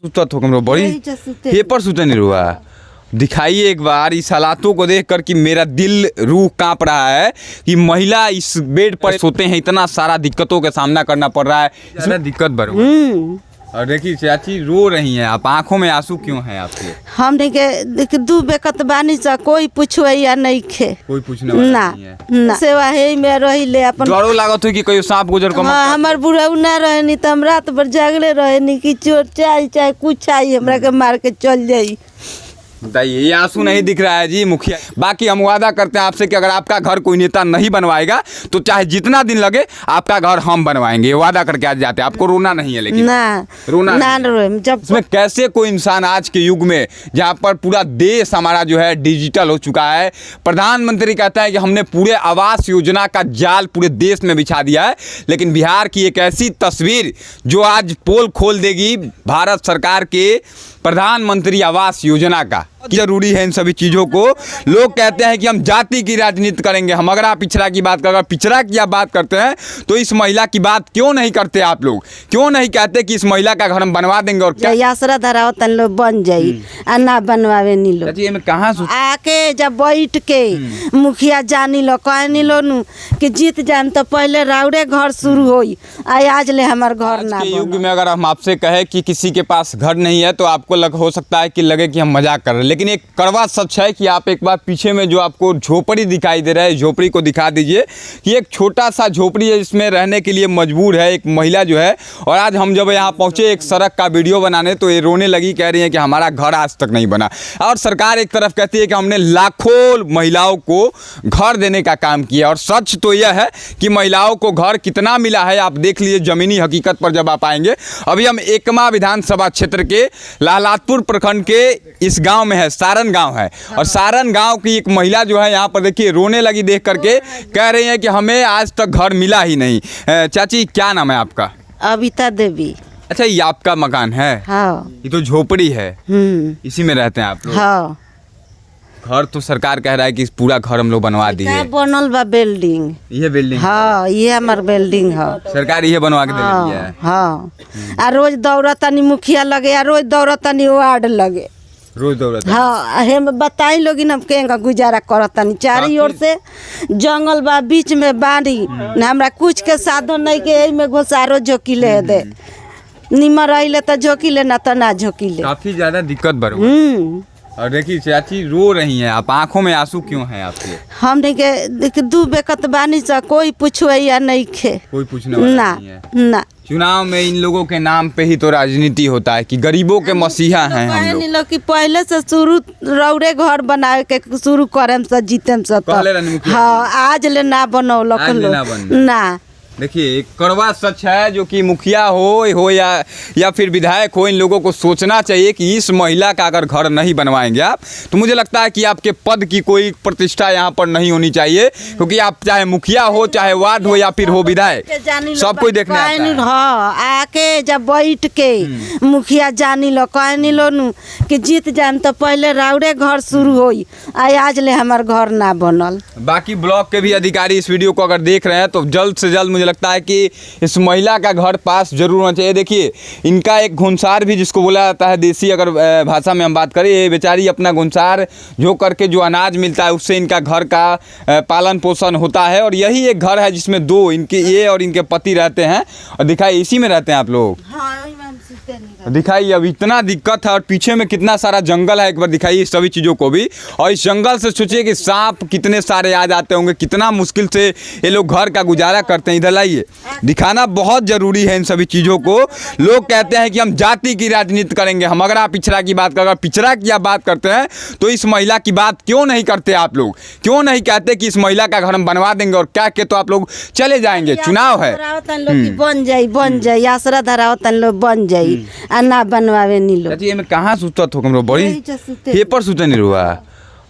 सुता तो कमरो बड़ी ये पर सुते नहीं रुआ। दिखाइए एक बार इस हालातों को देखकर कि मेरा दिल रूह कांप रहा है कि महिला इस बेड पर सोते हैं, इतना सारा दिक्कतों का सामना करना पड़ रहा है, इसमें दिक्कत बढ़। और देखिए चाची रो रही हैं आप, आंखों में आंसू क्यों हैं आपके? हम देखे दू बेकत बानी सा कोई पूछवे या नहीं खे, कोई पूछने वाला नहीं है ना सेवा है में रही ले अपन। डरो लागत हो कि कोई सांप गुजर को? हाँ, हमार बुढ़ऊ ना रहे नहीं तो हम रात भर जागले रहे नहीं कि चोर चाहे कुछ आई हमरा के मार के चल जाई। बताइए, ये आंसू नहीं दिख रहा है जी मुखिया। बाकी हम वादा करते हैं आपसे कि अगर आपका घर कोई नेता नहीं बनवाएगा तो चाहे जितना दिन लगे आपका घर हम बनवाएंगे, ये वादा करके आज जाते हैं। आपको रोना नहीं है लेकिन ना रोना ना रोए जब इसमें कैसे कोई इंसान आज के युग में जहाँ पर पूरा देश हमारा जो है डिजिटल हो चुका है, प्रधानमंत्री कहता है कि हमने पूरे आवास योजना का जाल पूरे देश में बिछा दिया है, लेकिन बिहार की एक ऐसी तस्वीर जो आज पोल खोल देगी भारत सरकार के प्रधानमंत्री आवास योजना का। जरूरी है इन सभी चीज़ों को। लोग कहते हैं कि हम जाति की राजनीति करेंगे, हम अगर आप पिछड़ा की बात अगर पिछड़ा की आप बात करते हैं तो इस महिला की बात क्यों नहीं करते आप लोग? क्यों नहीं कहते कि इस महिला का घर हम बनवा देंगे? और क्या आसरा धराओ तन लोग बन जाई आ ना बनवावे नी लो कहाँ आके जब बैठ के मुखिया जानी लो कहे नी लो नु कि जीत जान तो पहले राउरे घर शुरू होई, आज ले हमार घर ना। युग में अगर हम आपसे कहे कि किसी के पास घर नहीं है तो आपको हो सकता है कि लगे कि हम मजाक कर रहे हैं, लेकिन एक कड़वा सच है कि आप एक बार पीछे में जो आपको झोपड़ी दिखाई दे रहा है, झोपड़ी को दिखा दीजिए कि एक छोटा सा झोपड़ी है जिसमें रहने के लिए मजबूर है एक महिला जो है। और आज हम जब यहाँ पहुँचे एक सड़क का वीडियो बनाने तो ये रोने लगी, कह रही है कि हमारा घर आज तक नहीं बना। और सरकार एक तरफ कहती है कि हमने लाखों महिलाओं को घर देने का काम किया, और सच तो यह है कि महिलाओं को घर कितना मिला है आप देख लीजिए जमीनी हकीकत पर जब आप आएंगे। अभी हम एकमा विधानसभा क्षेत्र के लालपुर प्रखंड के इस गांव में है, सारन गांव है, और सारन गांव की एक महिला जो है यहाँ पर देखिए रोने लगी देख करके, कह रही है कि हमें आज तक घर मिला ही नहीं। चाची क्या नाम है आपका? अबिता देवी। अच्छा, ये आपका मकान है? हाँ। ये तो झोपड़ी है, इसी में रहते हैं आप लोग? हाँ। घर तो सरकार कह रहा है कि पूरा घर हम लोग बनवा दिए। बनल बा बिल्डिंग, ये बिल्डिंग? हाँ, ये हमार बिल्डिंग है, सरकार ये बनवा के दे रही है। हाँ, आ रोज दौड़तनी मुखिया लगे, आ रोज दौड़तनी वार्ड लगे, रोज दौड़त। हाँ, हम बताई लोगिन हम केंगा गुजारा करतनी। चारी ओर से जंगल बा, बीच में बाड़ी, हमरा कुछ के साधन नहीं के एही में घोसारो झोकीले दे, निमर रहिले तो झोकीले ना तो ना झोकीले। काफी ज्यादा दिक्कत बढ़। और देखिए चाची रो रही हैं आप, आंखों में आंसू क्यों हैं आपके? हम देखे दू बेकत बानी सा कोई पूछवे या नहीं खे, कोई पूछने वाला नहीं है ना। चुनाव में इन लोगों के नाम पे ही तो राजनीति होता है कि गरीबों के मसीहा हैं हम लोग। कि पहले से शुरू रौरे घर बनाए के शुरू करम से जीतम से, हाँ, आज ले ना बनौलक ना। देखिए एक कड़वा सच है जो कि मुखिया हो या फिर विधायक हो, इन लोगों को सोचना चाहिए कि इस महिला का अगर घर नहीं बनवाएंगे आप तो मुझे लगता है कि आपके पद की कोई प्रतिष्ठा यहाँ पर नहीं होनी चाहिए, क्योंकि आप चाहे मुखिया हो, चाहे वार्ड हो या फिर हो विधायक, सब कोई देखने आता है। हाँ, आके जब बैठ के मुखिया जानी लो कहे नी लो नु कि जीत जान तो पहले राउरे घर शुरू होई, आज ले हमार घर ना बनल। बाकी ब्लॉक के भी अधिकारी इस वीडियो को अगर देख रहे हैं तो जल्द से जल्द मुझे लगता है कि इस महिला का घर पास जरूर होना चाहिए। देखिए इनका एक घुनसार भी जिसको बोला जाता है देसी अगर भाषा में हम बात करें, ये बेचारी अपना घुनसार जो करके जो अनाज मिलता है उससे इनका घर का पालन पोषण होता है। और यही एक घर है जिसमें दो इनके ये और इनके पति रहते हैं। और दिखाइए इसी में रहते हैं आप लोग, दिखाइए अब इतना दिक्कत है। और पीछे में कितना सारा जंगल है, एक बार दिखाइए सभी चीज़ों को भी। और इस जंगल से सोचिए कि सांप कितने सारे आ जाते होंगे, कितना मुश्किल से ये लोग घर का गुजारा करते हैं। इधर लाइए, दिखाना बहुत ज़रूरी है इन सभी चीज़ों को। लोग कहते हैं कि हम जाति की राजनीति करेंगे, हम अगर आप पिछड़ा की बात अगर पिछड़ा की आप बात करते हैं तो इस महिला की बात क्यों नहीं करते आप लोग? क्यों नहीं कहते कि इस महिला का घर हम बनवा देंगे, और क्या के तो आप लोग चले जाएंगे? चुनाव है, बन जाई आसरा धराओ तन लोग बन जाई आ ना बनवावे नी लो। कहाँ सुता तो कमरो बड़ी ये पर सुते नहीं रुआ।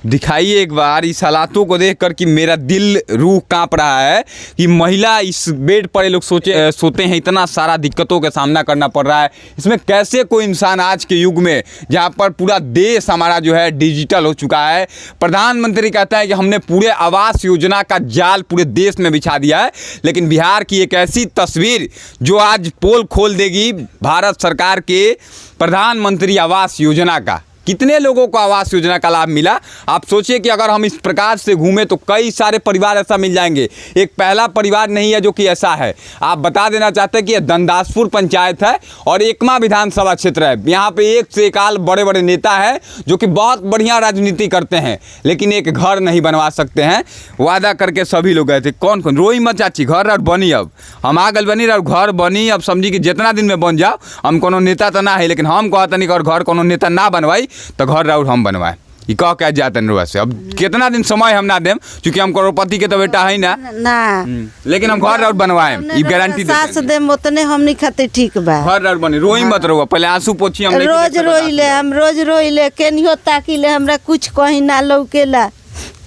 दिखाइए एक बार इस हालातों को देखकर कि मेरा दिल रूह कांप रहा है कि महिला इस बेड पर ये लोग सोते हैं, इतना सारा दिक्कतों का सामना करना पड़ रहा है। इसमें कैसे कोई इंसान आज के युग में जहाँ पर पूरा देश हमारा जो है डिजिटल हो चुका है, प्रधानमंत्री कहता है कि हमने पूरे आवास योजना का जाल पूरे देश में बिछा दिया है, लेकिन बिहार की एक ऐसी तस्वीर जो आज पोल खोल देगी भारत सरकार के प्रधानमंत्री आवास योजना का। कितने लोगों को आवास योजना का लाभ मिला? आप सोचिए कि अगर हम इस प्रकार से घूमें तो कई सारे परिवार ऐसा मिल जाएंगे। एक पहला परिवार नहीं है जो कि ऐसा है। आप बता देना चाहते हैं कि यह दंदासपुर पंचायत है और एकमा विधानसभा क्षेत्र है। यहाँ पे एक से एक आल बड़े बड़े नेता हैं जो कि बहुत बढ़िया राजनीति करते हैं, लेकिन एक घर नहीं बनवा सकते हैं। वादा करके सभी लोग गए थे। कौन कौन? रोई मत चाची, घर और बनी, अब हम आगल बनी और घर बनी। अब समझी कि जितना दिन में बन जाओ, हम कोनो नेता तो ना है, लेकिन हम कहते नहीं और घर कोनो नेता ना बनवाई तो घर राउर हम बनवाए। ये कह के जाते हैं से। अब कितना दिन समय हम ना देम, क्योंकि हम करोड़पति के तो बेटा है ना, लेकिन हम घर राउर बनवाए, ये गारंटी सास देम उतने हमनी खातिर ठीक बा। घर राउर बने। रोई मत रहो, पहले आंसू पोछी। हम रोज रोइले, हम रोज रोइले, केनियो ताकिले, हमरा कुछ कहीं ना लौकेला।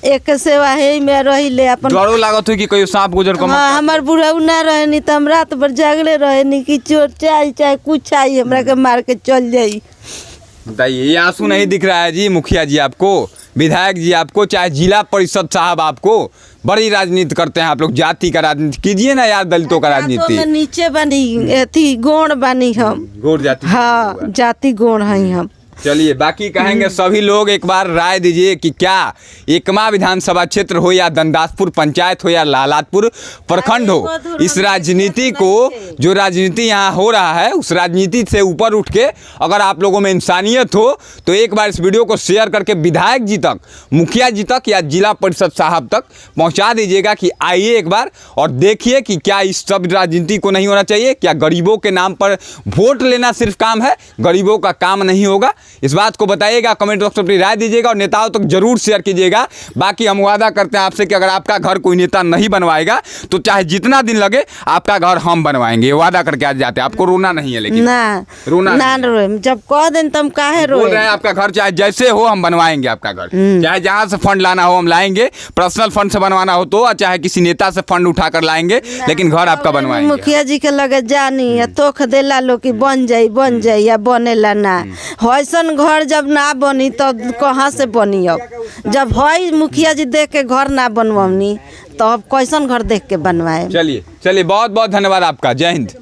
एक सेवा है में रहिले अपन। डरो लागत हो कि कोई सांप गुजर को? हाँ, हमार बुढ़ऊ ना रहे नी तो हम रात भर जागले रहे नी कि चोर चाहे कुछ आई हमरा के मार के चल जाई। बताइए, ये आंसू नहीं दिख रहा है जी? मुखिया जी आपको, विधायक जी आपको, चाहे जिला परिषद साहब आपको, बड़ी राजनीति करते हैं आप लोग। जाति का राजनीति कीजिए ना यार, दलितों का राजनीति। नीचे बनी थी गोण बनी हम, गोड़ जाति। हाँ, जाति गोण है हम। चलिए, बाकी कहेंगे सभी लोग। एक बार राय दीजिए कि क्या एकमा विधानसभा क्षेत्र हो या दंदासपुर पंचायत हो या लालातपुर प्रखंड हो, इस राजनीति को, जो राजनीति यहाँ हो रहा है, उस राजनीति से ऊपर उठ के अगर आप लोगों में इंसानियत हो तो एक बार इस वीडियो को शेयर करके विधायक जी तक, मुखिया जी तक या जिला परिषद साहब तक पहुँचा दीजिएगा कि आइए एक बार और देखिए कि क्या इस सब राजनीति को नहीं होना चाहिए। क्या गरीबों के नाम पर वोट लेना सिर्फ काम है? गरीबों का काम नहीं होगा। इस बात को बताइएगा, कमेंट बॉक्स में अपनी राय दीजिएगा और नेताओं तक जरूर शेयर कीजिएगा। बाकी हम वादा करते हैं आपसे कि अगर आपका घर कोई नेता नहीं बनवाएगा तो चाहे जितना दिन लगे आपका घर हम बनवाएंगे। वादा करके आज जाते हैं। आपको रोना नहीं है, लेकिन ना रोना ना रोए। जब कह दें तब काहे रोए? बोल रहे हैं आपका घर चाहे जैसे हो हम बनवाएंगे आपका घर। चाहे जहाँ से फंड लाना हो हम लाएंगे, पर्सनल फंड से बनवाना हो तो, चाहे किसी नेता से फंड उठाकर लाएंगे, लेकिन घर आपका बनवाएंगे। मुखिया जी के लगे जानी तोख देला लो कि बन जाई या बनेला ना। ऐसन घर जब ना बनी तो कहाँ से बनी? अब जब है मुखिया जी देख के घर ना बनवानी तो अब कैसन घर देख के बनवाए? चलिए, बहुत बहुत धन्यवाद आपका। जय हिंद।